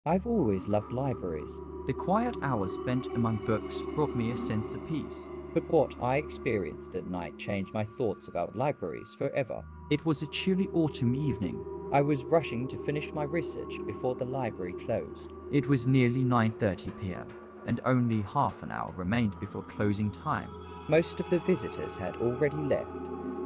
I've always loved libraries, The quiet hours spent among books brought me a sense of peace. but what I experienced that night changed my thoughts about libraries forever. It was a chilly autumn evening. I was rushing to finish my research before the library closed. It was nearly 9:30 p.m., and only half an hour remained before closing time. Most of the visitors had already left,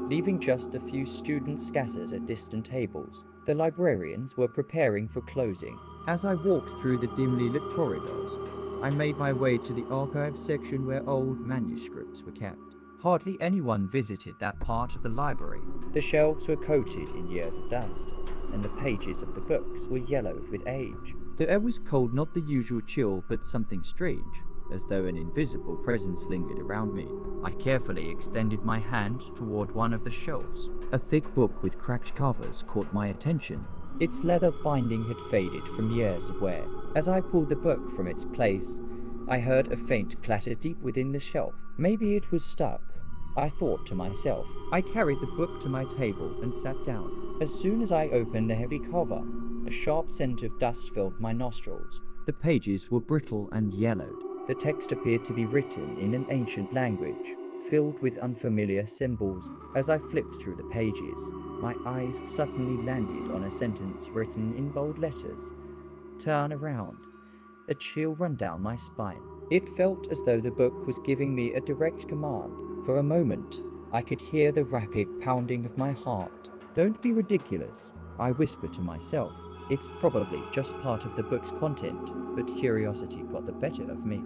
leaving just a few students scattered at distant tables. The librarians were preparing for closing. As I walked through the dimly lit corridors, I made my way to the archive section where old manuscripts were kept. Hardly anyone visited that part of the library. The shelves were coated in years of dust, and the pages of the books were yellowed with age. The air was cold, not the usual chill, but something strange, as though an invisible presence lingered around me. I carefully extended my hand toward one of the shelves. A thick book with cracked covers caught my attention. Its leather binding had faded from years of wear. As I pulled the book from its place, I heard a faint clatter deep within the shelf. Maybe it was stuck, I thought to myself. I carried the book to my table and sat down. As soon as I opened the heavy cover, a sharp scent of dust filled my nostrils. The pages were brittle and yellowed. The text appeared to be written in an ancient language, filled with unfamiliar symbols. As I flipped through the pages, my eyes suddenly landed on a sentence written in bold letters. Turn around. A chill ran down my spine. It felt as though the book was giving me a direct command. For a moment, I could hear the rapid pounding of my heart. Don't be ridiculous, I whispered to myself. It's probably just part of the book's content, but curiosity got the better of me,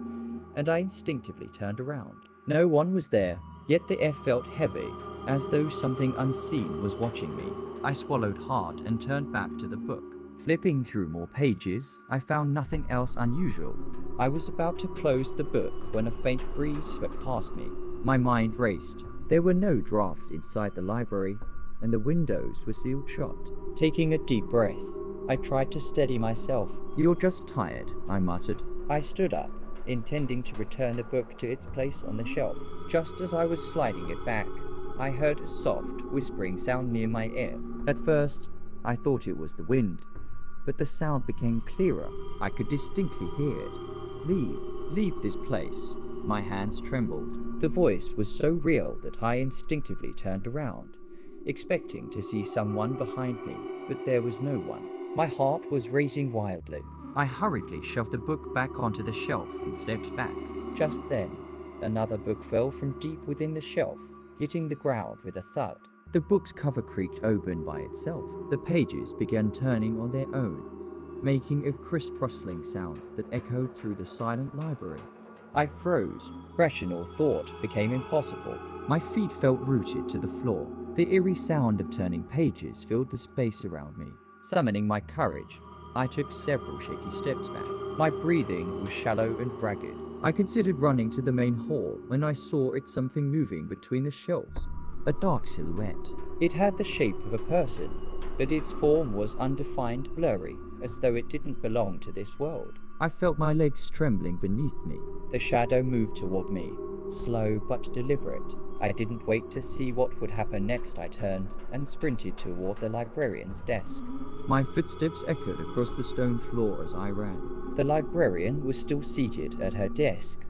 and I instinctively turned around. No one was there, yet the air felt heavy, as though something unseen was watching me. I swallowed hard and turned back to the book. Flipping through more pages, I found nothing else unusual. I was about to close the book when a faint breeze swept past me. My mind raced. There were no drafts inside the library, and the windows were sealed shut. Taking a deep breath, I tried to steady myself. You're just tired, I muttered. I stood up, intending to return the book to its place on the shelf. Just as I was sliding it back, I heard a soft, whispering sound near my ear. At first, I thought it was the wind, but the sound became clearer. I could distinctly hear it. Leave this place. My hands trembled. The voice was so real that I instinctively turned around, expecting to see someone behind me, but there was no one. My heart was racing wildly. I hurriedly shoved the book back onto the shelf and stepped back. Just then, another book fell from deep within the shelf, hitting the ground with a thud. The book's cover creaked open by itself. The pages began turning on their own, making a crisp rustling sound that echoed through the silent library. I froze. Rational thought became impossible. My feet felt rooted to the floor. The eerie sound of turning pages filled the space around me. Summoning my courage, I took several shaky steps back. My breathing was shallow and ragged. I considered running to the main hall when I saw it something moving between the shelves. A dark silhouette. It had the shape of a person, but its form was undefined, blurry, as though it didn't belong to this world. I felt my legs trembling beneath me. The shadow moved toward me, slow but deliberate. I didn't wait to see what would happen next. I turned and sprinted toward the librarian's desk. My footsteps echoed across the stone floor as I ran. The librarian was still seated at her desk,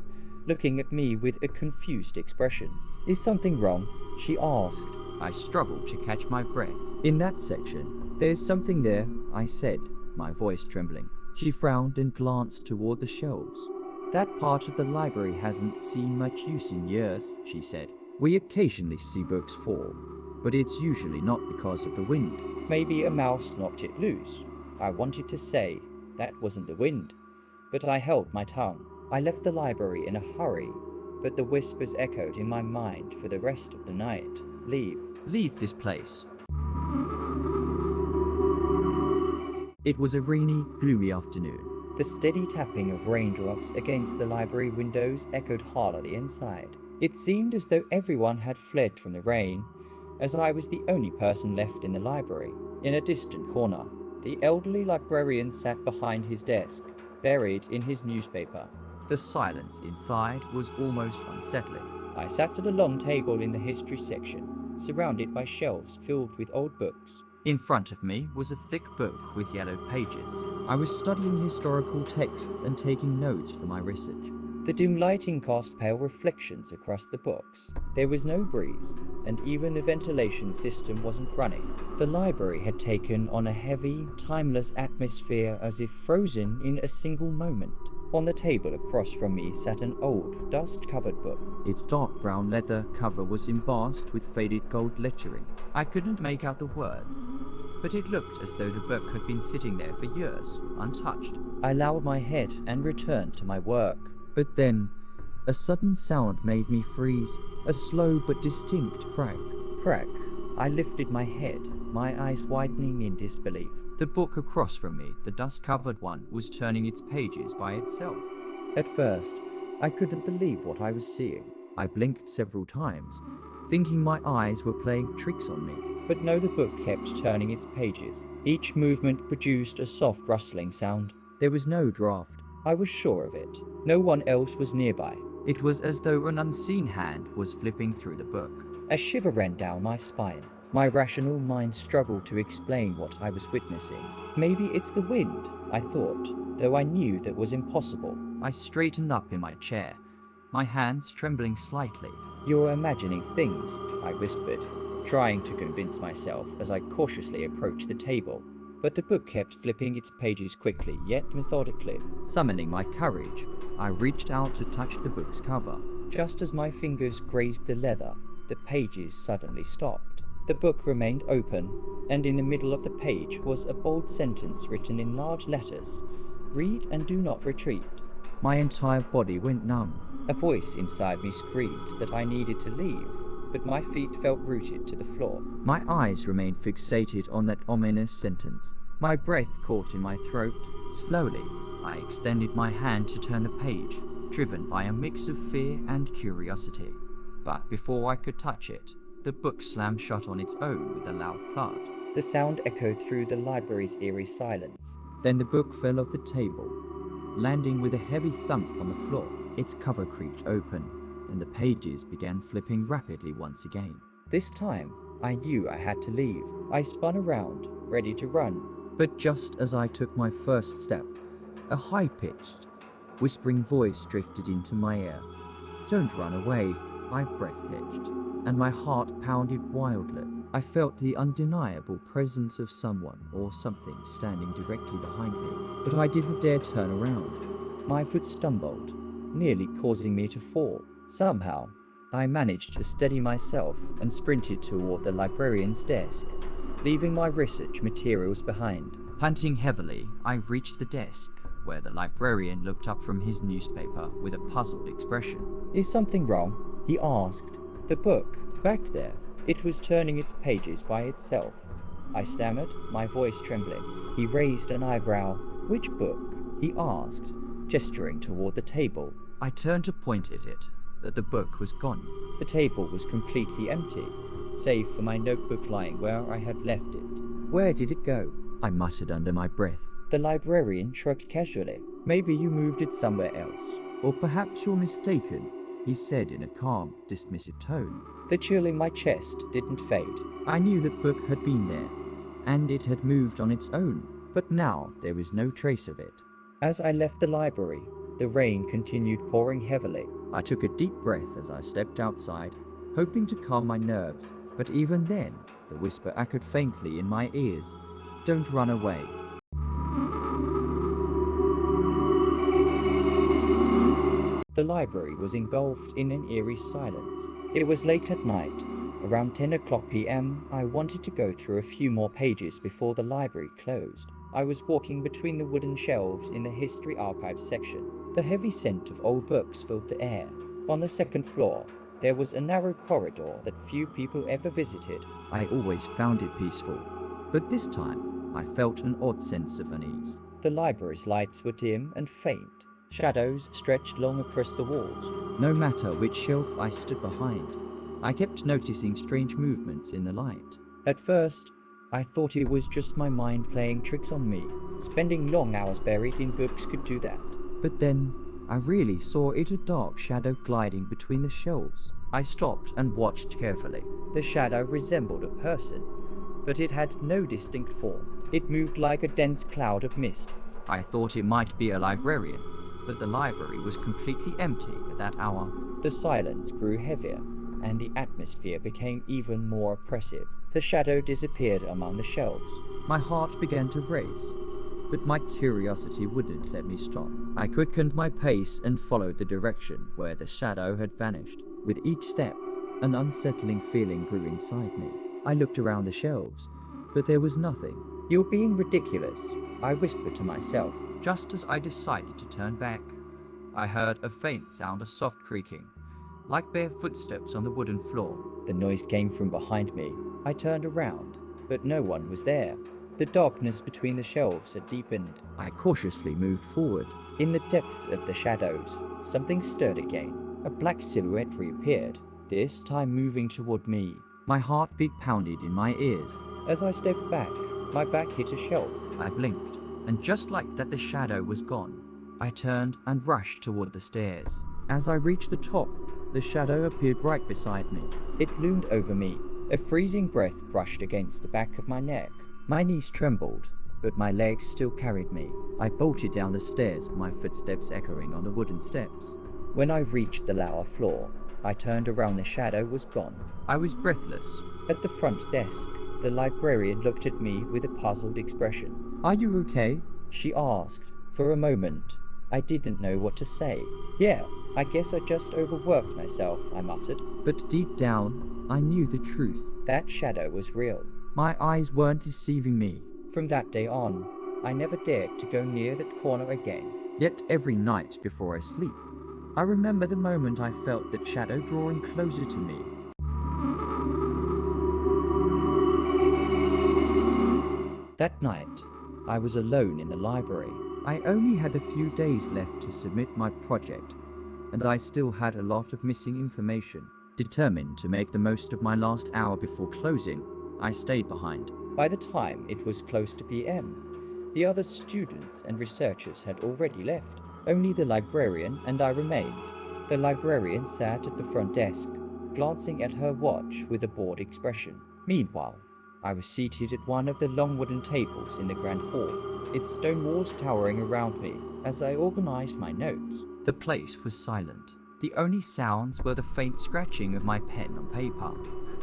looking at me with a confused expression. Is something wrong? She asked. I struggled to catch my breath. In that section. There's something there, I said, my voice trembling. She frowned and glanced toward the shelves. That part of the library hasn't seen much use in years, she said. We occasionally see books fall, but it's usually not because of the wind. Maybe a mouse knocked it loose. I wanted to say that wasn't the wind, but I held my tongue. I left the library in a hurry, but the whispers echoed in my mind for the rest of the night. Leave this place. It was a rainy, gloomy afternoon. The steady tapping of raindrops against the library windows echoed hollowly inside. It seemed as though everyone had fled from the rain, as I was the only person left in the library. In a distant corner, the elderly librarian sat behind his desk, buried in his newspaper. The silence inside was almost unsettling. I sat at a long table in the history section, surrounded by shelves filled with old books. In front of me was a thick book with yellowed pages. I was studying historical texts and taking notes for my research. The dim lighting cast pale reflections across the books. There was no breeze, and even the ventilation system wasn't running. The library had taken on a heavy, timeless atmosphere as if frozen in a single moment. On the table across from me sat an old, dust-covered book. Its dark brown leather cover was embossed with faded gold lettering. I couldn't make out the words, but it looked as though the book had been sitting there for years, untouched. I lowered my head and returned to my work. But then, a sudden sound made me freeze, a slow but distinct crack. Crack. I lifted my head, my eyes widening in disbelief. The book across from me, the dust-covered one, was turning its pages by itself. At first, I couldn't believe what I was seeing. I blinked several times, thinking my eyes were playing tricks on me. But no, the book kept turning its pages. Each movement produced a soft rustling sound. There was no draft. I was sure of it. No one else was nearby. It was as though an unseen hand was flipping through the book. A shiver ran down my spine. My rational mind struggled to explain what I was witnessing. Maybe it's the wind, I thought, though I knew that was impossible. I straightened up in my chair, my hands trembling slightly. You're imagining things, I whispered, trying to convince myself as I cautiously approached the table. But the book kept flipping its pages quickly, yet methodically. Summoning my courage, I reached out to touch the book's cover. Just as my fingers grazed the leather, the pages suddenly stopped. The book remained open, and in the middle of the page was a bold sentence written in large letters. Read and do not retreat. My entire body went numb. A voice inside me screamed that I needed to leave, but my feet felt rooted to the floor. My eyes remained fixated on that ominous sentence. My breath caught in my throat. Slowly, I extended my hand to turn the page, driven by a mix of fear and curiosity. But before I could touch it, the book slammed shut on its own with a loud thud. The sound echoed through the library's eerie silence. Then the book fell off the table, landing with a heavy thump on the floor. Its cover creaked open, and the pages began flipping rapidly once again. This time, I knew I had to leave. I spun around, ready to run. But just as I took my first step, a high-pitched, whispering voice drifted into my ear. "Don't run away," my breath hitched, and my heart pounded wildly. I felt the undeniable presence of someone or something standing directly behind me, but I didn't dare turn around. My foot stumbled, nearly causing me to fall. Somehow, I managed to steady myself and sprinted toward the librarian's desk, leaving my research materials behind. Panting heavily, I reached the desk, where the librarian looked up from his newspaper with a puzzled expression. "Is something wrong?" he asked. "The book, back there, it was turning its pages by itself." I stammered, my voice trembling. He raised an eyebrow. "Which book?" he asked, gesturing toward the table. I turned to point at it, but the book was gone. The table was completely empty, save for my notebook lying where I had left it. "Where did it go?" I muttered under my breath. The librarian shrugged casually. "Maybe you moved it somewhere else." "Or perhaps you're mistaken," he said in a calm, dismissive tone. The chill in my chest didn't fade. I knew that book had been there, and it had moved on its own, but now there was no trace of it. As I left the library, the rain continued pouring heavily. I took a deep breath as I stepped outside, hoping to calm my nerves, but even then, the whisper echoed faintly in my ears. "Don't run away." The library was engulfed in an eerie silence. It was late at night. Around 10 o'clock p.m., I wanted to go through a few more pages before the library closed. I was walking between the wooden shelves in the history archives section. The heavy scent of old books filled the air. On the second floor, there was a narrow corridor that few people ever visited. I always found it peaceful, but this time I felt an odd sense of unease. The library's lights were dim and faint. Shadows stretched long across the walls. No matter which shelf I stood behind, I kept noticing strange movements in the light. At first, I thought it was just my mind playing tricks on me. Spending long hours buried in books could do that. But then, I really saw it, a dark shadow gliding between the shelves. I stopped and watched carefully. The shadow resembled a person, but it had no distinct form. It moved like a dense cloud of mist. I thought it might be a librarian, but the library was completely empty at that hour. The silence grew heavier, and the atmosphere became even more oppressive. The shadow disappeared among the shelves. My heart began to race, but my curiosity wouldn't let me stop. I quickened my pace and followed the direction where the shadow had vanished. With each step, an unsettling feeling grew inside me. I looked around the shelves, but there was nothing. "You're being ridiculous," I whispered to myself. Just as I decided to turn back, I heard a faint sound of soft creaking, like bare footsteps on the wooden floor. The noise came from behind me. I turned around, but no one was there. The darkness between the shelves had deepened. I cautiously moved forward. In the depths of the shadows, something stirred again. A black silhouette reappeared, this time moving toward me. My heartbeat pounded in my ears. As I stepped back, my back hit a shelf. I blinked, and just like that the shadow was gone. I turned and rushed toward the stairs. As I reached the top, the shadow appeared right beside me. It loomed over me. A freezing breath brushed against the back of my neck. My knees trembled, but my legs still carried me. I bolted down the stairs, my footsteps echoing on the wooden steps. When I reached the lower floor, I turned around. The shadow was gone. I was breathless. At the front desk, the librarian looked at me with a puzzled expression. "Are you okay?" she asked. For a moment, I didn't know what to say. "Yeah, I guess I just overworked myself," I muttered. But deep down, I knew the truth. That shadow was real. My eyes weren't deceiving me. From that day on, I never dared to go near that corner again. Yet every night before I sleep, I remember the moment I felt that shadow drawing closer to me. That night, I was alone in the library. I only had a few days left to submit my project, and I still had a lot of missing information. Determined to make the most of my last hour before closing, I stayed behind. By the time it was close to PM, the other students and researchers had already left. Only the librarian and I remained. The librarian sat at the front desk, glancing at her watch with a bored expression. Meanwhile, I was seated at one of the long wooden tables in the grand hall, its stone walls towering around me as I organized my notes. The place was silent. The only sounds were the faint scratching of my pen on paper,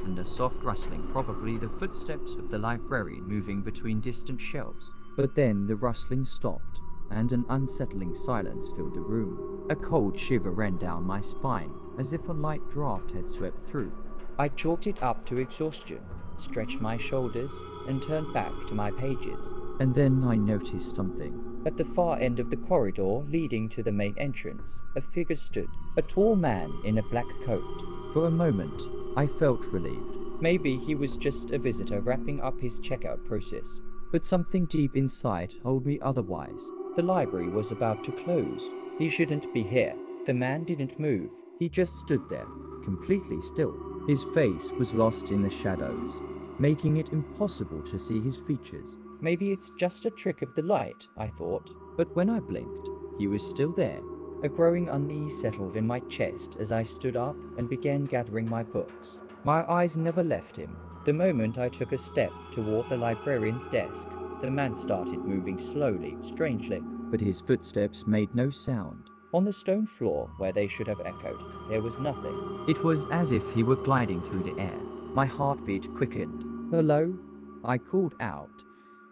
and a soft rustling, probably the footsteps of the librarian moving between distant shelves. But then the rustling stopped, and an unsettling silence filled the room. A cold shiver ran down my spine, as if a light draft had swept through. I chalked it up to exhaustion, stretched my shoulders, and turned back to my pages. And then I noticed something. At the far end of the corridor leading to the main entrance, a figure stood, a tall man in a black coat. For a moment, I felt relieved. Maybe he was just a visitor wrapping up his checkout process. But something deep inside told me otherwise. The library was about to close. He shouldn't be here. The man didn't move. He just stood there, completely still. His face was lost in the shadows, making it impossible to see his features. Maybe it's just a trick of the light, I thought. But when I blinked, he was still there. A growing unease settled in my chest as I stood up and began gathering my books. My eyes never left him. The moment I took a step toward the librarian's desk, the man started moving slowly, strangely. But his footsteps made no sound. On the stone floor, where they should have echoed, there was nothing. It was as if he were gliding through the air. My heartbeat quickened. "Hello?" I called out,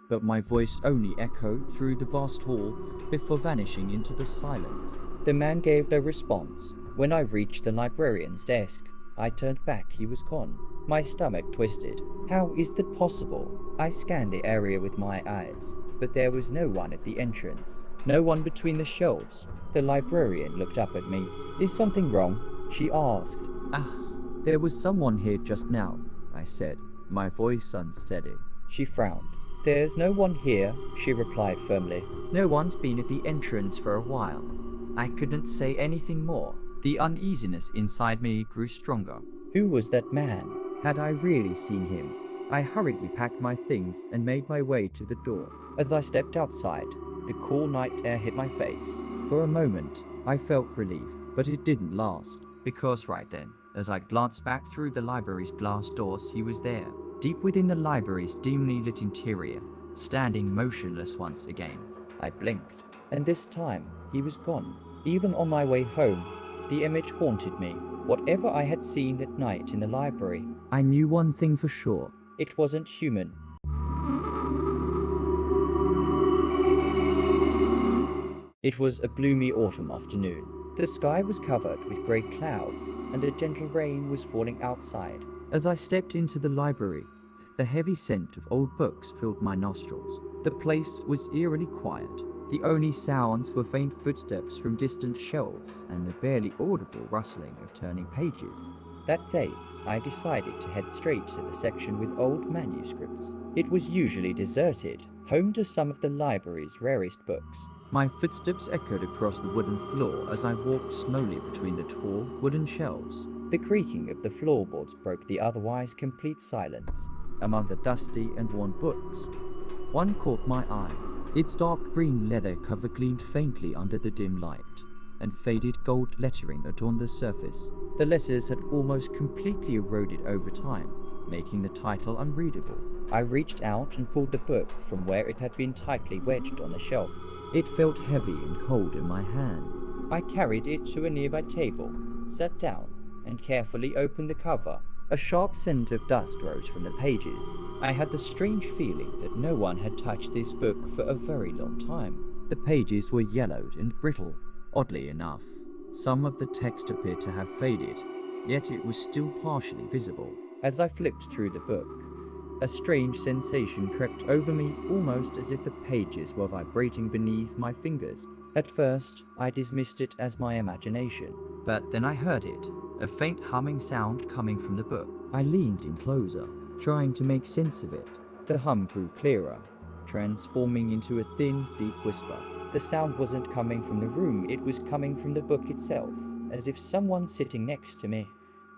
but my voice only echoed through the vast hall before vanishing into the silence. The man gave no response. When I reached the librarian's desk, I turned back. He was gone. My stomach twisted. How is that possible? I scanned the area with my eyes, but there was no one at the entrance. No one between the shelves. The librarian looked up at me. "Is something wrong?" she asked. There was someone here just now," I said, my voice unsteady. She frowned. "There's no one here," she replied firmly. "No one's been at the entrance for a while." I couldn't say anything more. The uneasiness inside me grew stronger. Who was that man? Had I really seen him? I hurriedly packed my things and made my way to the door. As I stepped outside, the cool night air hit my face. For a moment, I felt relief, but it didn't last. Because right then, As I glanced back through the library's glass doors, he was there, deep within the library's dimly lit interior, standing motionless once again. I blinked, and this time he was gone. Even on my way home, the image haunted me. Whatever I had seen that night in the library, I knew one thing for sure. it wasn't human. It was a gloomy autumn afternoon. The sky was covered with grey clouds, and a gentle rain was falling outside. As I stepped into the library, the heavy scent of old books filled my nostrils. The place was eerily quiet. The only sounds were faint footsteps from distant shelves and the barely audible rustling of turning pages. That day, I decided to head straight to the section with old manuscripts. It was usually deserted, home to some of the library's rarest books. My footsteps echoed across the wooden floor as I walked slowly between the tall wooden shelves. The creaking of the floorboards broke the otherwise complete silence. Among the dusty and worn books, one caught my eye. Its dark green leather cover gleamed faintly under the dim light, and faded gold lettering adorned the surface. The letters had almost completely eroded over time, making the title unreadable. I reached out and pulled the book from where it had been tightly wedged on the shelf. It felt heavy and cold in my hands. I carried it to a nearby table, sat down, and carefully opened the cover. A sharp scent of dust rose from the pages. I had the strange feeling that no one had touched this book for a very long time. The pages were yellowed and brittle. Oddly enough, some of the text appeared to have faded, yet it was still partially visible. As I flipped through the book, a strange sensation crept over me, almost as if the pages were vibrating beneath my fingers. At first, I dismissed it as my imagination. But then I heard it, a faint humming sound coming from the book. I leaned in closer, trying to make sense of it. The hum grew clearer, transforming into a thin, deep whisper. The sound wasn't coming from the room, it was coming from the book itself, as if someone sitting next to me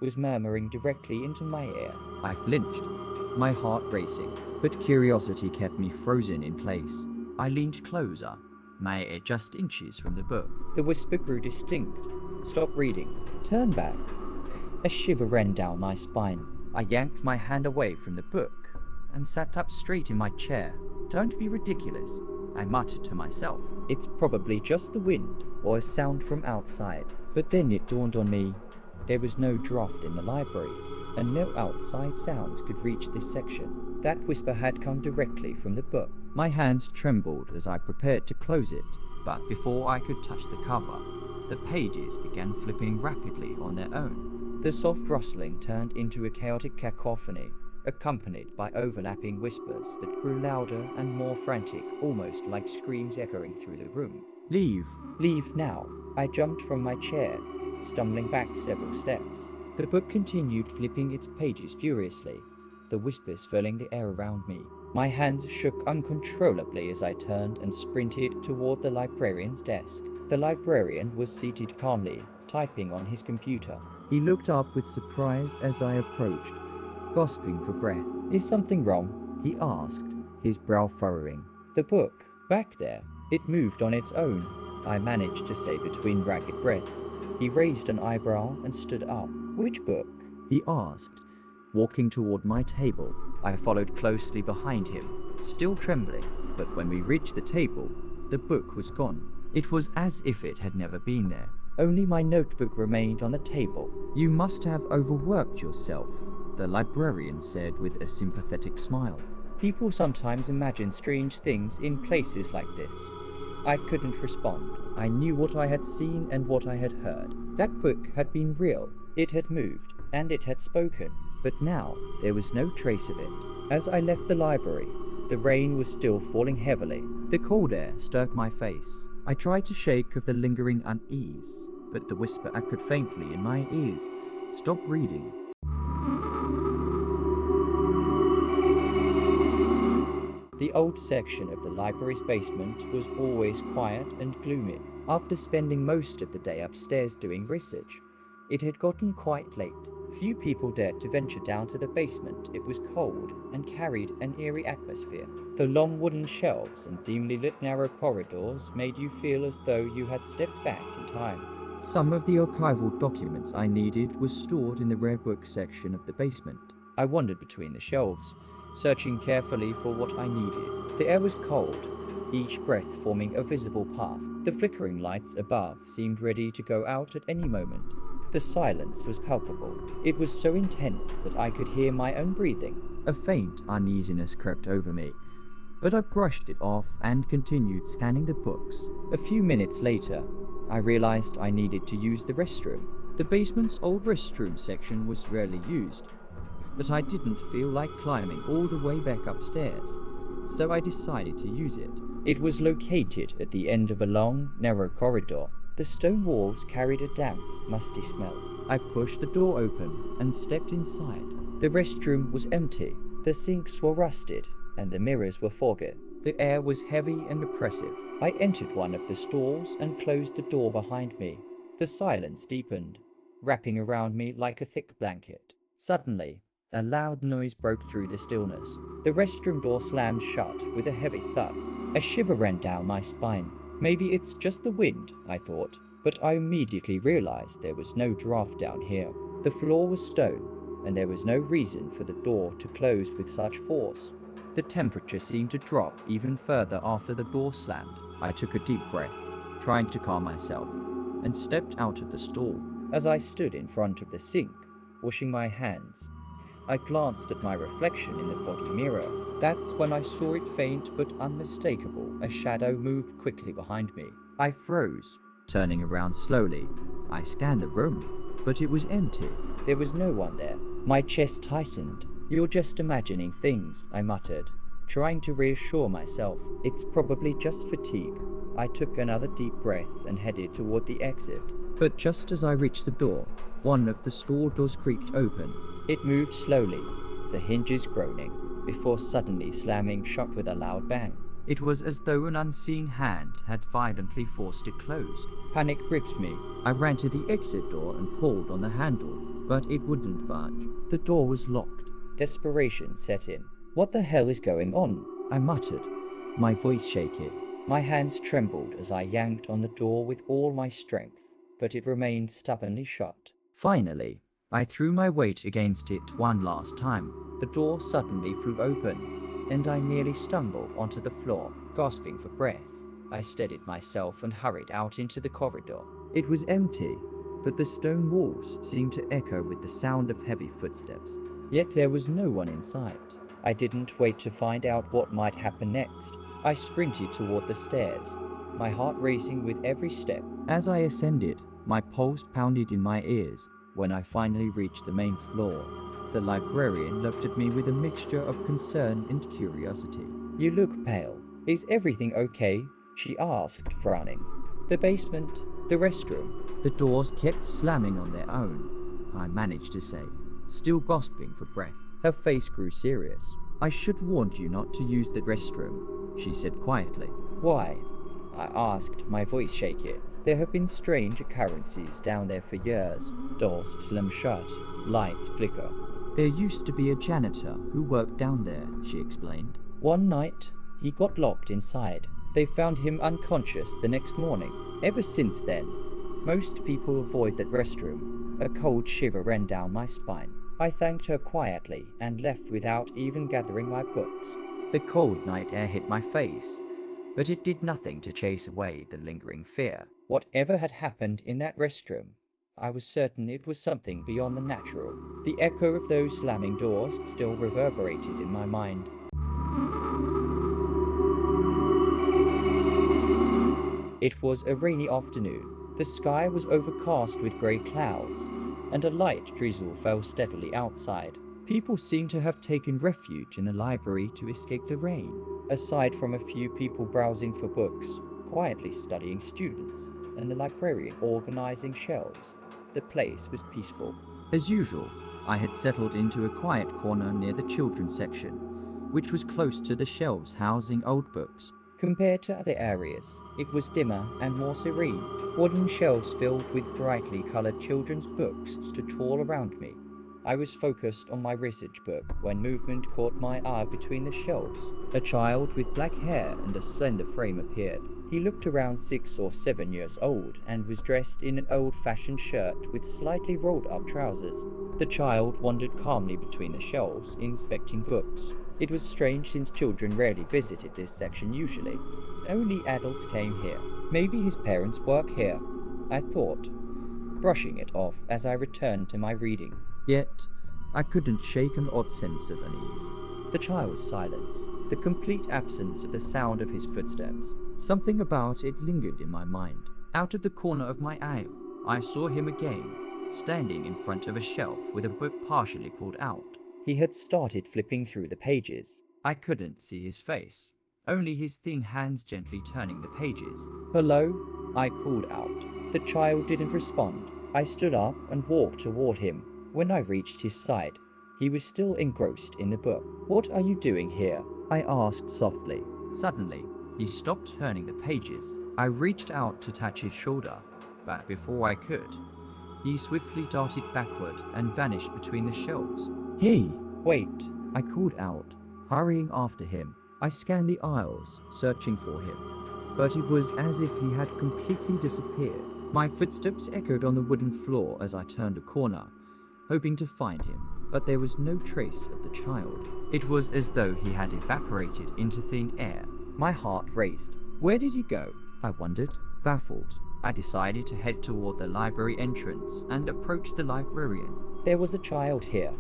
was murmuring directly into my ear. I flinched, my heart racing, but curiosity kept me frozen in place. I leaned closer, my ear just inches from the book. The whisper grew distinct. Stop reading. Turn back. A shiver ran down my spine. I yanked my hand away from the book and sat up straight in my chair. Don't be ridiculous, I muttered to myself. It's probably just the wind or a sound from outside. But then it dawned on me, there was no draft in the library, and no outside sounds could reach this section. That whisper had come directly from the book. My hands trembled as I prepared to close it, but before I could touch the cover, the pages began flipping rapidly on their own. The soft rustling turned into a chaotic cacophony, accompanied by overlapping whispers that grew louder and more frantic, almost like screams echoing through the room. Leave! Leave now! I jumped from my chair, stumbling back several steps. The book continued flipping its pages furiously, the whispers filling the air around me. My hands shook uncontrollably as I turned and sprinted toward the librarian's desk. The librarian was seated calmly, typing on his computer. He looked up with surprise as I approached, gasping for breath. Is something wrong? He asked, his brow furrowing. The book, back there, it moved on its own, I managed to say between ragged breaths. He raised an eyebrow and stood up. Which book? He asked, walking toward my table. I followed closely behind him, still trembling, but when we reached the table, the book was gone. It was as if it had never been there. Only my notebook remained on the table. You must have overworked yourself, the librarian said with a sympathetic smile. People sometimes imagine strange things in places like this. I couldn't respond. I knew what I had seen and what I had heard. That book had been real. It had moved, and it had spoken. But now, there was no trace of it. As I left the library, the rain was still falling heavily. The cold air struck my face. I tried to shake off the lingering unease, but the whisper echoed faintly in my ears. Stop reading. The old section of the library's basement was always quiet and gloomy. After spending most of the day upstairs doing research, it had gotten quite late. Few people dared to venture down to the basement. It was cold and carried an eerie atmosphere. The long wooden shelves and dimly lit narrow corridors made you feel as though you had stepped back in time. Some of the archival documents I needed were stored in the rare book section of the basement. I wandered between the shelves, searching carefully for what I needed. The air was cold, each breath forming a visible path. The flickering lights above seemed ready to go out at any moment. The silence was palpable. It was so intense that I could hear my own breathing. A faint uneasiness crept over me, but I brushed it off and continued scanning the books. A few minutes later, I realized I needed to use the restroom. The basement's old restroom section was rarely used, but I didn't feel like climbing all the way back upstairs, so I decided to use it. It was located at the end of a long, narrow corridor. The stone walls carried a damp, musty smell. I pushed the door open and stepped inside. The restroom was empty. The sinks were rusted, and the mirrors were foggy. The air was heavy and oppressive. I entered one of the stalls and closed the door behind me. The silence deepened, wrapping around me like a thick blanket. Suddenly, a loud noise broke through the stillness. The restroom door slammed shut with a heavy thud. A shiver ran down my spine. Maybe it's just the wind, I thought, but I immediately realized there was no draft down here. The floor was stone, and there was no reason for the door to close with such force. The temperature seemed to drop even further after the door slammed. I took a deep breath, trying to calm myself, and stepped out of the stall. As I stood in front of the sink, washing my hands, I glanced at my reflection in the foggy mirror. That's when I saw it faint but unmistakable. A shadow moved quickly behind me. I froze, turning around slowly. I scanned the room, but it was empty. There was no one there. My chest tightened. "You're just imagining things," I muttered, trying to reassure myself. "It's probably just fatigue." I took another deep breath and headed toward the exit. But just as I reached the door, one of the stall doors creaked open. It moved slowly, the hinges groaning, before suddenly slamming shut with a loud bang. It was as though an unseen hand had violently forced it closed. Panic gripped me. I ran to the exit door and pulled on the handle, but it wouldn't budge. The door was locked. Desperation set in. "What the hell is going on?" I muttered, my voice shaky. My hands trembled as I yanked on the door with all my strength, but it remained stubbornly shut. Finally, I threw my weight against it one last time. The door suddenly flew open, and I nearly stumbled onto the floor. Gasping for breath, I steadied myself and hurried out into the corridor. It was empty, but the stone walls seemed to echo with the sound of heavy footsteps. Yet there was no one in sight. I didn't wait to find out what might happen next. I sprinted toward the stairs, my heart racing with every step. As I ascended, my pulse pounded in my ears. When I finally reached the main floor, the librarian looked at me with a mixture of concern and curiosity. "You look pale. Is everything okay?" she asked, frowning. "The basement, the restroom." The doors kept slamming on their own, I managed to say, still gasping for breath. Her face grew serious. "I should warn you not to use the restroom," she said quietly. "Why?" I asked, my voice shaky. "There have been strange occurrences down there for years. Doors slam shut, lights flicker." "There used to be a janitor who worked down there," she explained. "One night, he got locked inside. They found him unconscious the next morning. Ever since then, most people avoid that restroom." A cold shiver ran down my spine. I thanked her quietly and left without even gathering my books. The cold night air hit my face, but it did nothing to chase away the lingering fear. Whatever had happened in that restroom, I was certain it was something beyond the natural. The echo of those slamming doors still reverberated in my mind. It was a rainy afternoon. The sky was overcast with grey clouds, and a light drizzle fell steadily outside. People seemed to have taken refuge in the library to escape the rain. Aside from a few people browsing for books, quietly studying students, and the librarian organizing shelves, the place was peaceful. As usual, I had settled into a quiet corner near the children's section, which was close to the shelves housing old books. Compared to other areas, it was dimmer and more serene. Wooden shelves filled with brightly colored children's books stood tall around me. I was focused on my research book when movement caught my eye between the shelves. A child with black hair and a slender frame appeared. He looked around 6 or 7 years old and was dressed in an old-fashioned shirt with slightly rolled-up trousers. The child wandered calmly between the shelves, inspecting books. It was strange since children rarely visited this section usually. Only adults came here. Maybe his parents work here, I thought, brushing it off as I returned to my reading. Yet, I couldn't shake an odd sense of unease. The child's silence, the complete absence of the sound of his footsteps. Something about it lingered in my mind. Out of the corner of my eye, I saw him again, standing in front of a shelf with a book partially pulled out. He had started flipping through the pages. I couldn't see his face, only his thin hands gently turning the pages. "Hello?" I called out. The child didn't respond. I stood up and walked toward him. When I reached his side, he was still engrossed in the book. "What are you doing here?" I asked softly. Suddenly, he stopped turning the pages. I reached out to touch his shoulder, but before I could, he swiftly darted backward and vanished between the shelves. "Hey, wait!" I called out, hurrying after him. I scanned the aisles, searching for him, but it was as if he had completely disappeared. My footsteps echoed on the wooden floor as I turned a corner, hoping to find him, but there was no trace of the child. It was as though he had evaporated into thin air. My heart raced. Where did he go? I wondered, baffled. I decided to head toward the library entrance and approach the librarian. "There was a child here,"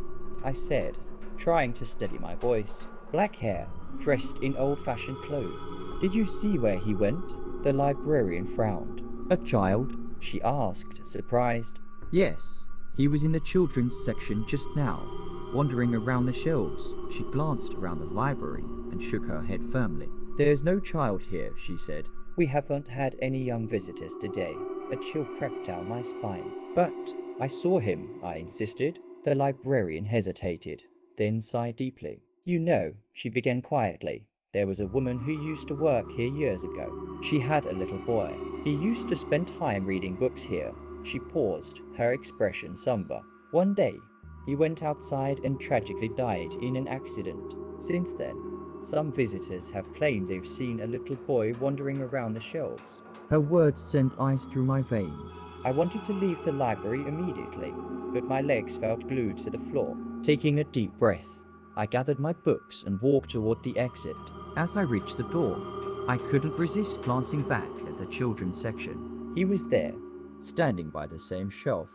I said, trying to steady my voice. "Black hair, dressed in old-fashioned clothes. Did you see where he went?" The librarian frowned. "A child?" she asked, surprised. Yes, he was in the children's section just now, wandering around the shelves. She glanced around the library and shook her head firmly. "There's no child here," she said. "We haven't had any young visitors today." A chill crept down my spine. "But I saw him," I insisted. The librarian hesitated, then sighed deeply. "You know," she began quietly, "there was a woman who used to work here years ago. She had a little boy. He used to spend time reading books here." She paused, her expression somber. "One day, he went outside and tragically died in an accident. Since then, some visitors have claimed they've seen a little boy wandering around the shelves." Her words sent ice through my veins. I wanted to leave the library immediately, but my legs felt glued to the floor. Taking a deep breath, I gathered my books and walked toward the exit. As I reached the door, I couldn't resist glancing back at the children's section. He was there, standing by the same shelf,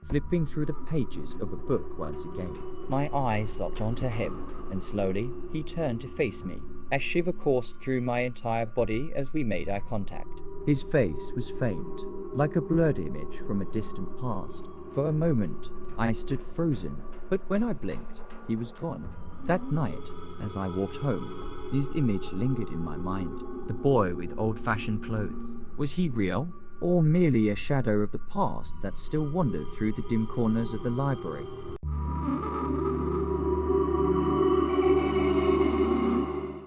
flipping through the pages of a book once again. My eyes locked onto him, and slowly he turned to face me. A shiver coursed through my entire body as we made eye contact. His face was faint, like a blurred image from a distant past. For a moment, I stood frozen, but when I blinked, he was gone. That night, as I walked home, his image lingered in my mind. The boy with old-fashioned clothes. Was he real, or merely a shadow of the past that still wandered through the dim corners of the library?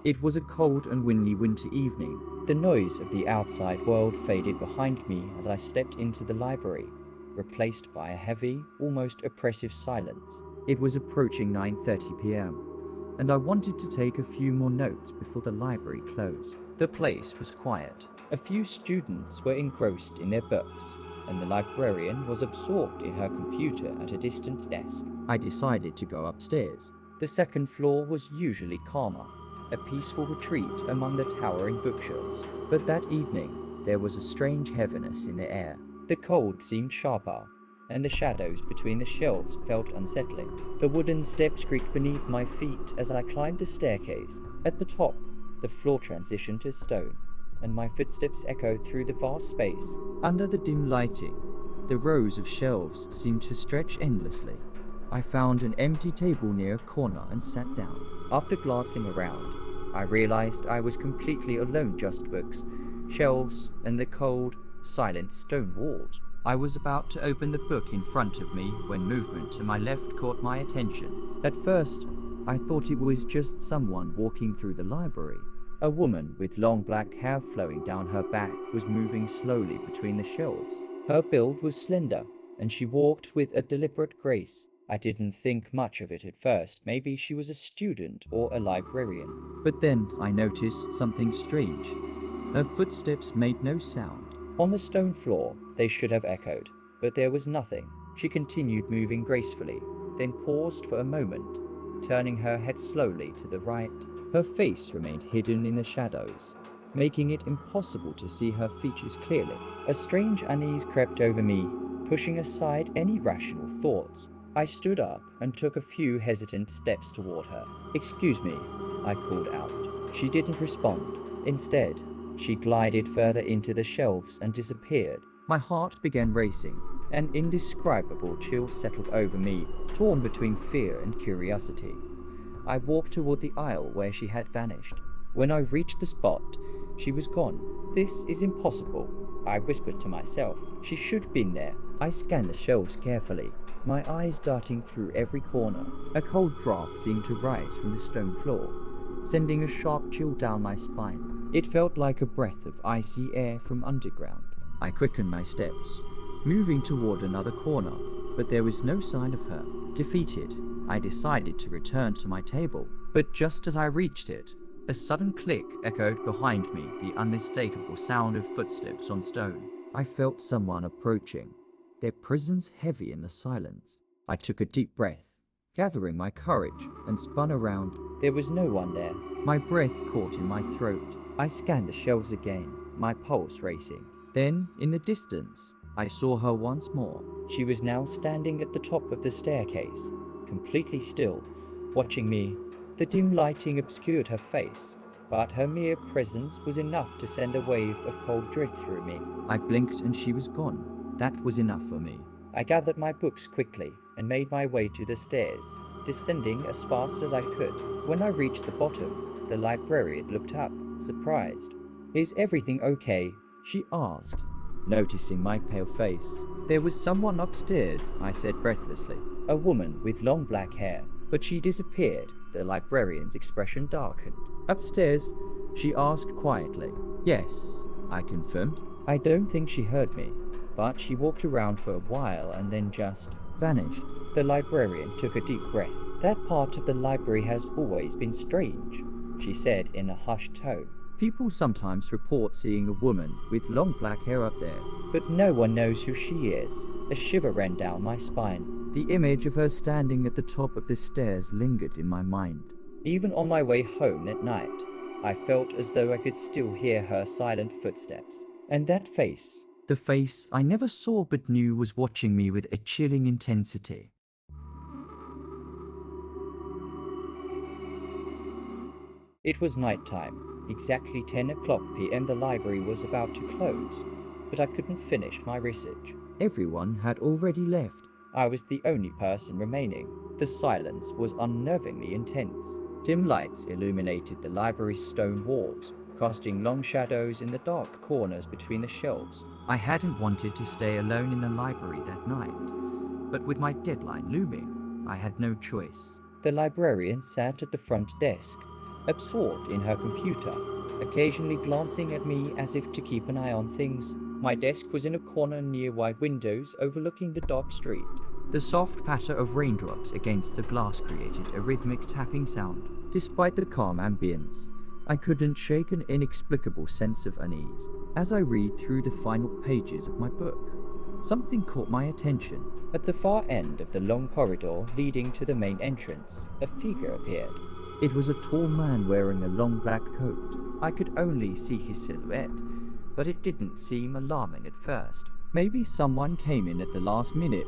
It was a cold and windy winter evening. The noise of the outside world faded behind me as I stepped into the library, replaced by a heavy, almost oppressive silence. It was approaching 9:30 p.m., and I wanted to take a few more notes before the library closed. The place was quiet. A few students were engrossed in their books, and the librarian was absorbed in her computer at a distant desk. I decided to go upstairs. The second floor was usually calmer, a peaceful retreat among the towering bookshelves. But that evening, there was a strange heaviness in the air. The cold seemed sharper, and the shadows between the shelves felt unsettling. The wooden steps creaked beneath my feet as I climbed the staircase. At the top, the floor transitioned to stone, and my footsteps echoed through the vast space. Under the dim lighting, the rows of shelves seemed to stretch endlessly. I found an empty table near a corner and sat down. After glancing around, I realized I was completely alone, just books, shelves, and the cold, silent stone walls. I was about to open the book in front of me when movement to my left caught my attention. At first, I thought it was just someone walking through the library. A woman with long black hair flowing down her back was moving slowly between the shelves. Her build was slender, and she walked with a deliberate grace. I didn't think much of it at first. Maybe she was a student or a librarian. But then I noticed something strange. Her footsteps made no sound. On the stone floor, they should have echoed, but there was nothing. She continued moving gracefully, then paused for a moment, turning her head slowly to the right. Her face remained hidden in the shadows, making it impossible to see her features clearly. A strange unease crept over me, pushing aside any rational thoughts. I stood up and took a few hesitant steps toward her. "Excuse me," I called out. She didn't respond. Instead, she glided further into the shelves and disappeared. My heart began racing. An indescribable chill settled over me, torn between fear and curiosity. I walked toward the aisle where she had vanished. When I reached the spot, she was gone. "This is impossible," I whispered to myself. "She should have been there." I scanned the shelves carefully, my eyes darting through every corner. A cold draft seemed to rise from the stone floor, sending a sharp chill down my spine. It felt like a breath of icy air from underground. I quickened my steps, moving toward another corner, but there was no sign of her. Defeated, I decided to return to my table, but just as I reached it, a sudden click echoed behind me, the unmistakable sound of footsteps on stone. I felt someone approaching, their presence heavy in the silence. I took a deep breath, gathering my courage, and spun around. There was no one there. My breath caught in my throat. I scanned the shelves again, my pulse racing. Then, in the distance, I saw her once more. She was now standing at the top of the staircase, completely still, watching me. The dim lighting obscured her face, but her mere presence was enough to send a wave of cold dread through me. I blinked and she was gone. That was enough for me. I gathered my books quickly and made my way to the stairs, descending as fast as I could. When I reached the bottom, the librarian looked up, surprised. "Is everything okay?" she asked, noticing my pale face. "There was someone upstairs," I said breathlessly. "A woman with long black hair, but she disappeared." The librarian's expression darkened. "Upstairs?" she asked quietly. "Yes," I confirmed. I don't think she heard me, but she walked around for a while and then just vanished. The librarian took a deep breath. "That part of the library has always been strange," she said in a hushed tone. "People sometimes report seeing a woman with long black hair up there, but no one knows who she is." A shiver ran down my spine. The image of her standing at the top of the stairs lingered in my mind. Even on my way home that night, I felt as though I could still hear her silent footsteps. And that face. The face I never saw but knew was watching me with a chilling intensity. It was nighttime. Exactly 10 o'clock p.m. The library was about to close, but I couldn't finish my research. Everyone had already left. I was the only person remaining. The silence was unnervingly intense. Dim lights illuminated the library's stone walls, casting long shadows in the dark corners between the shelves. I hadn't wanted to stay alone in the library that night, but with my deadline looming, I had no choice. The librarian sat at the front desk, absorbed in her computer, occasionally glancing at me as if to keep an eye on things. My desk was in a corner near wide windows overlooking the dark street. The soft patter of raindrops against the glass created a rhythmic tapping sound. Despite the calm ambience, I couldn't shake an inexplicable sense of unease. As I read through the final pages of my book, something caught my attention. At the far end of the long corridor leading to the main entrance, a figure appeared. It was a tall man wearing a long black coat. I could only see his silhouette, but it didn't seem alarming at first. Maybe someone came in at the last minute,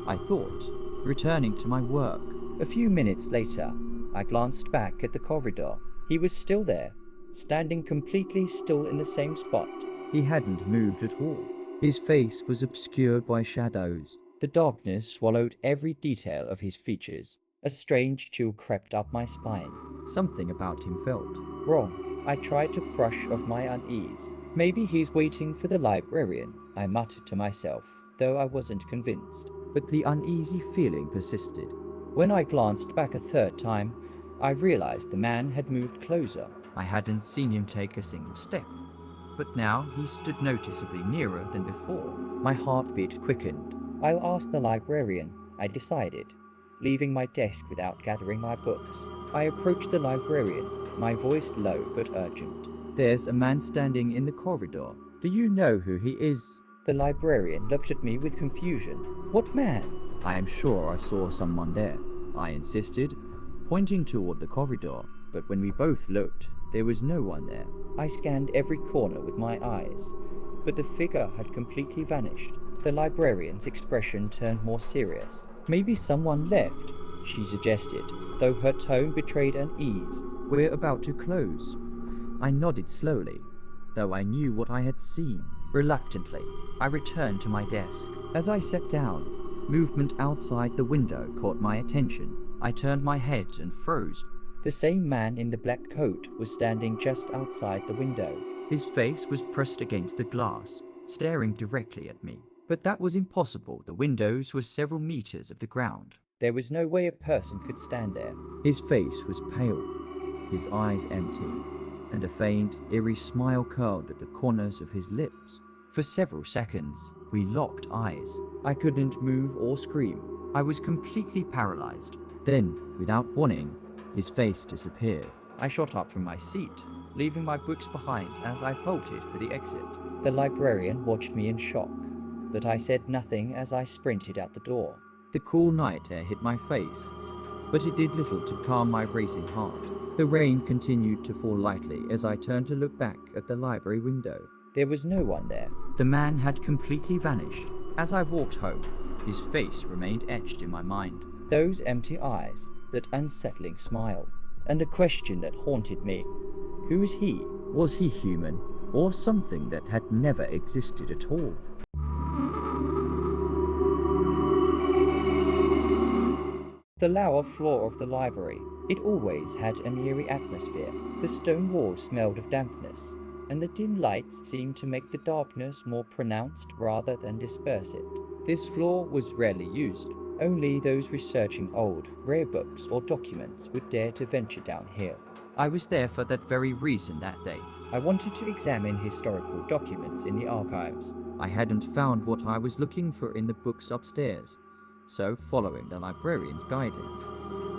I thought, returning to my work. A few minutes later, I glanced back at the corridor. He was still there, standing completely still in the same spot. He hadn't moved at all. His face was obscured by shadows. The darkness swallowed every detail of his features. A strange chill crept up my spine. Something about him felt wrong. I tried to brush off my unease. Maybe he's waiting for the librarian, I muttered to myself, though I wasn't convinced. But the uneasy feeling persisted. When I glanced back a third time, I realized the man had moved closer. I hadn't seen him take a single step, but now he stood noticeably nearer than before. My heartbeat quickened. I'll ask the librarian, I decided, leaving my desk without gathering my books. I approached the librarian, my voice low but urgent. There's a man standing in the corridor. Do you know who he is? The librarian looked at me with confusion. What man? I am sure I saw someone there, I insisted, pointing toward the corridor, but when we both looked, there was no one there. I scanned every corner with my eyes, but the figure had completely vanished. The librarian's expression turned more serious. Maybe someone left, she suggested, though her tone betrayed unease. We're about to close. I nodded slowly, though I knew what I had seen. Reluctantly, I returned to my desk. As I sat down, movement outside the window caught my attention. I turned my head and froze. The same man in the black coat was standing just outside the window. His face was pressed against the glass, staring directly at me. But that was impossible. The windows were several meters of the ground. There was no way a person could stand there. His face was pale, his eyes empty, and a faint, eerie smile curled at the corners of his lips. For several seconds, we locked eyes. I couldn't move or scream. I was completely paralyzed. Then, without warning, his face disappeared. I shot up from my seat, leaving my books behind as I bolted for the exit. The librarian watched me in shock, but I said nothing as I sprinted out the door. The cool night air hit my face, but it did little to calm my racing heart. The rain continued to fall lightly as I turned to look back at the library window. There was no one there. The man had completely vanished. As I walked home, his face remained etched in my mind. Those empty eyes, that unsettling smile, and the question that haunted me. Who is he? Was he human, or something that had never existed at all? The lower floor of the library. It always had an eerie atmosphere. The stone walls smelled of dampness, and the dim lights seemed to make the darkness more pronounced rather than disperse it. This floor was rarely used. Only those researching old, rare books or documents would dare to venture down here. I was there for that very reason that day. I wanted to examine historical documents in the archives. I hadn't found what I was looking for in the books upstairs, so following the librarian's guidance,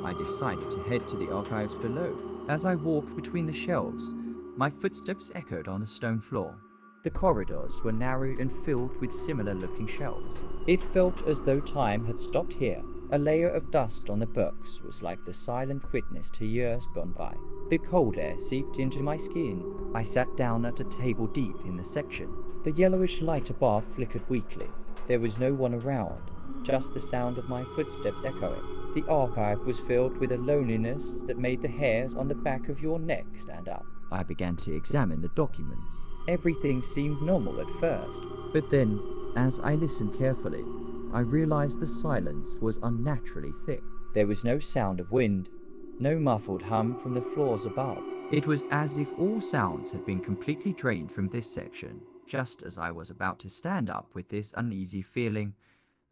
I decided to head to the archives below. As I walked between the shelves, my footsteps echoed on the stone floor. The corridors were narrow and filled with similar-looking shelves. It felt as though time had stopped here. A layer of dust on the books was like the silent witness to years gone by. The cold air seeped into my skin. I sat down at a table deep in the section. The yellowish light above flickered weakly. There was no one around, just the sound of my footsteps echoing. The archive was filled with a loneliness that made the hairs on the back of your neck stand up. I began to examine the documents. Everything seemed normal at first. But then, as I listened carefully, I realized the silence was unnaturally thick. There was no sound of wind, no muffled hum from the floors above. It was as if all sounds had been completely drained from this section. Just as I was about to stand up with this uneasy feeling,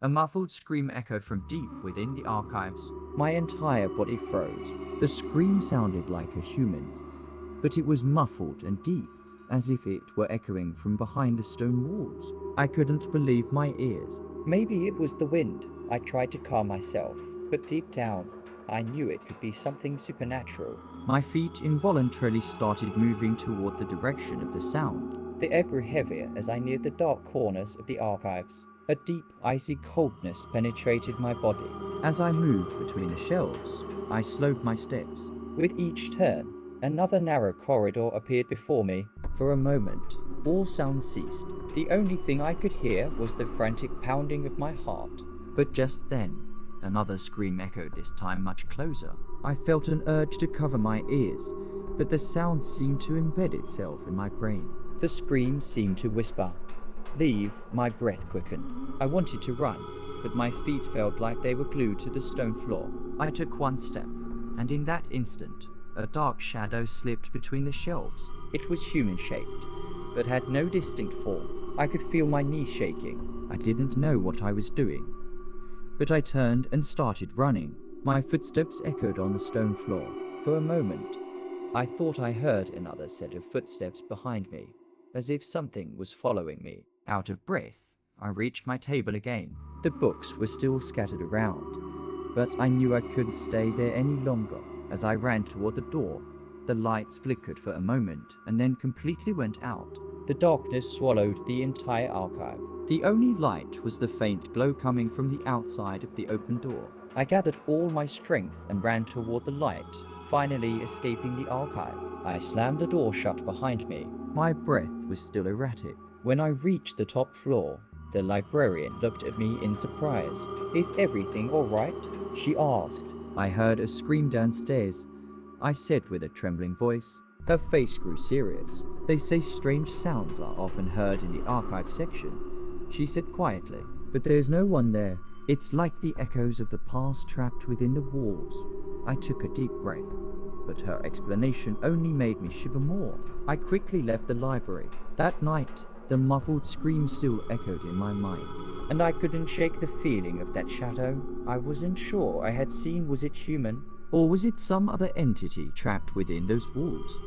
a muffled scream echoed from deep within the archives. My entire body froze. The scream sounded like a human's, but it was muffled and deep, as if it were echoing from behind the stone walls. I couldn't believe my ears. Maybe it was the wind. I tried to calm myself, but deep down, I knew it could be something supernatural. My feet involuntarily started moving toward the direction of the sound. The air grew heavier as I neared the dark corners of the archives. A deep, icy coldness penetrated my body. As I moved between the shelves, I slowed my steps. With each turn, another narrow corridor appeared before me. For a moment, all sound ceased. The only thing I could hear was the frantic pounding of my heart. But just then, another scream echoed, this time much closer. I felt an urge to cover my ears, but the sound seemed to embed itself in my brain. The scream seemed to whisper. Leave. My breath quickened. I wanted to run, but my feet felt like they were glued to the stone floor. I took one step, and in that instant, a dark shadow slipped between the shelves. It was human-shaped, but had no distinct form. I could feel my knees shaking. I didn't know what I was doing, but I turned and started running. My footsteps echoed on the stone floor. For a moment, I thought I heard another set of footsteps behind me, as if something was following me. Out of breath, I reached my table again. The books were still scattered around, but I knew I couldn't stay there any longer. As I ran toward the door, the lights flickered for a moment and then completely went out. The darkness swallowed the entire archive. The only light was the faint glow coming from the outside of the open door. I gathered all my strength and ran toward the light, finally escaping the archive. I slammed the door shut behind me. My breath was still erratic. When I reached the top floor, the librarian looked at me in surprise. "Is everything all right?" she asked. I heard a scream downstairs, I said with a trembling voice. Her face grew serious. "They say strange sounds are often heard in the archive section," she said quietly. "But there's no one there. It's like the echoes of the past trapped within the walls." I took a deep breath, but her explanation only made me shiver more. I quickly left the library. That night, the muffled scream still echoed in my mind. And I couldn't shake the feeling of that shadow. I wasn't sure I had seen. Was it human? Or was it some other entity trapped within those walls?